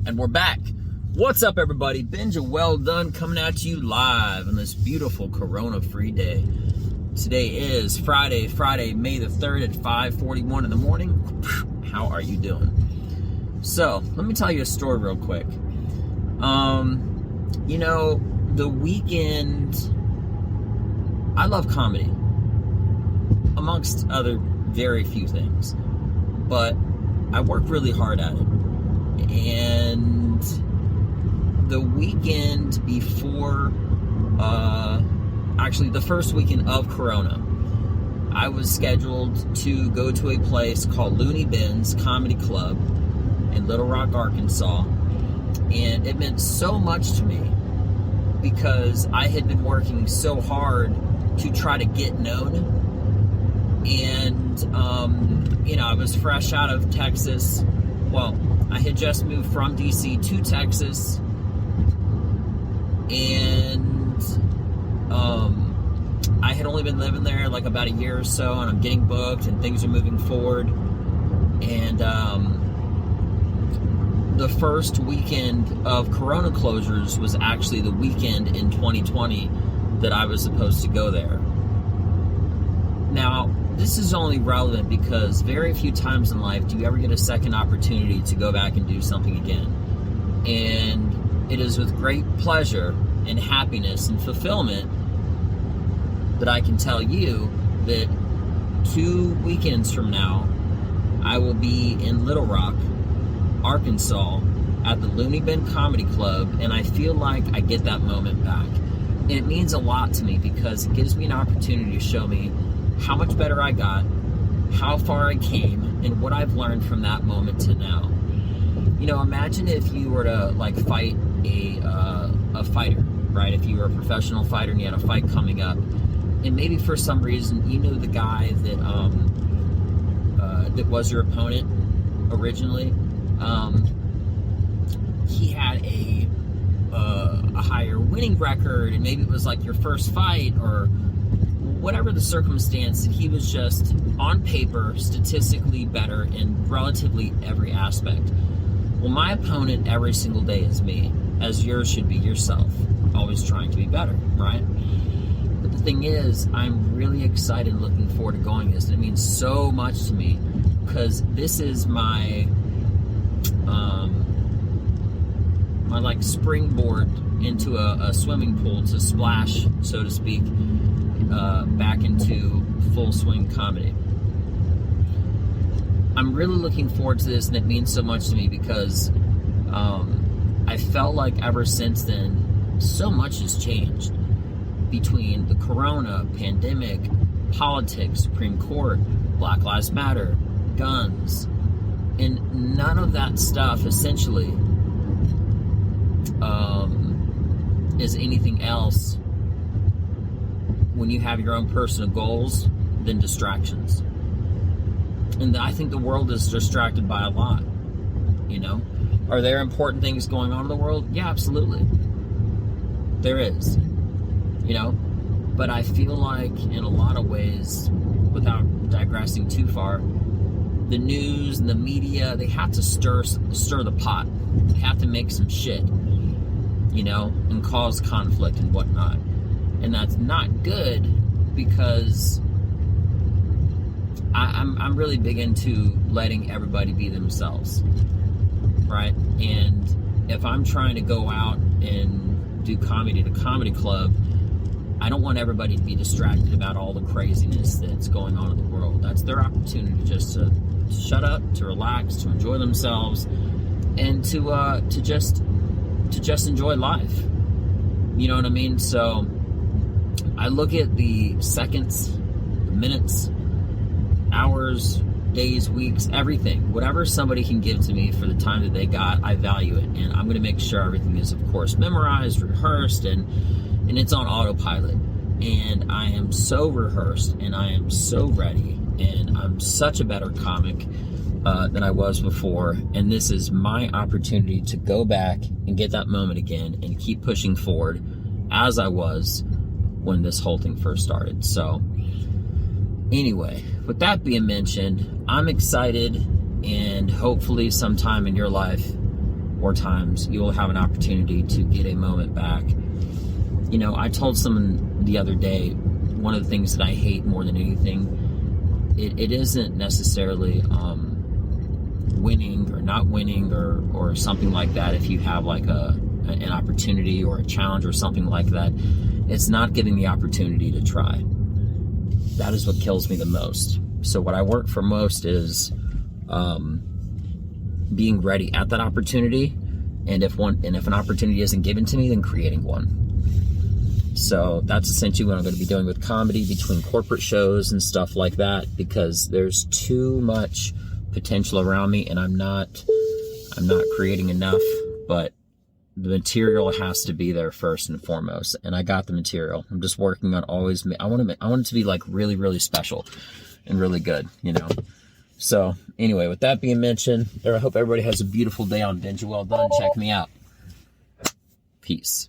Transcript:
And we're back. What's up, everybody? Benja Welldone coming at you live on this beautiful Corona-free day. Today is Friday, May the 3rd at 5:41 in the morning. How are you doing? So, let me tell you a story real quick. The weekend, I love comedy, amongst other very few things, but I work really hard at it. And the weekend before, actually the first weekend of Corona, I was scheduled to go to a place called Looney Bin's Comedy Club in Little Rock, Arkansas. And it meant so much to me because I had been working so hard to try to get known. And, I was fresh out of Texas. Well, I had just moved from DC to Texas, and I had only been living there like about a year or so, and I'm getting booked and things are moving forward. And the first weekend of Corona closures was actually the weekend in 2020 that I was supposed to go there. Now, this is only relevant because very few times in life do you ever get a second opportunity to go back and do something again. And it is with great pleasure and happiness and fulfillment that I can tell you that 2 weekends from now, I will be in Little Rock, Arkansas, at the Looney Bin Comedy Club, and I feel like I get that moment back. And it means a lot to me because it gives me an opportunity to show me how much better I got, how far I came, and what I've learned from that moment to now. Imagine if you were to fight a fighter, right? If you were a professional fighter and you had a fight coming up, and maybe for some reason you knew the guy that that was your opponent originally. He had a higher winning record, and maybe it was like your first fight or whatever the circumstance, that he was just on paper statistically better in relatively every aspect. Well, my opponent every single day is me, as yours should be yourself, always trying to be better, right? But the thing is, I'm really excited and looking forward to going this, and it means so much to me because this is my springboard into a swimming pool to splash, so to speak, back into full swing comedy. I'm really looking forward to this, and it means so much to me because I felt like ever since then, so much has changed between the Corona, pandemic, politics, Supreme Court, Black Lives Matter, guns, and none of that stuff essentially is anything else when you have your own personal goals than distractions. And I think the world is distracted by a lot, Are there important things going on in the world? Yeah, absolutely. There is, But I feel like in a lot of ways, without digressing too far, the news and the media, they have to stir the pot. They have to make some shit, and cause conflict and whatnot. And that's not good because I'm really big into letting everybody be themselves, right? And if I'm trying to go out and do comedy at a comedy club, I don't want everybody to be distracted about all the craziness that's going on in the world. That's their opportunity just to shut up, to relax, to enjoy themselves, and to just enjoy life. You know what I mean? So I look at the seconds, the minutes, hours, days, weeks, everything. Whatever somebody can give to me for the time that they got, I value it. And I'm going to make sure everything is, of course, memorized, rehearsed, and it's on autopilot. And I am so rehearsed, and I am so ready, and I'm such a better comic than I was before. And this is my opportunity to go back and get that moment again and keep pushing forward as I was when this whole thing first started. So anyway, with that being mentioned, I'm excited, and hopefully sometime in your life or times, you will have an opportunity to get a moment back. You know, I told someone the other day, one of the things that I hate more than anything, it isn't necessarily winning or not winning or something like that. If you have like an opportunity or a challenge or something like that, it's not getting the opportunity to try. That is what kills me the most. So what I work for most is being ready at that opportunity, and if an opportunity isn't given to me, then creating one. So that's essentially what I'm going to be doing with comedy between corporate shows and stuff like that, because there's too much potential around me, and I'm not creating enough. But the material has to be there first and foremost, and I got the material. I'm just working on always. I want it to be like really, really special and really good, you know. So anyway, with that being mentioned, I hope everybody has a beautiful day on Benja Welldone. Check me out. Peace.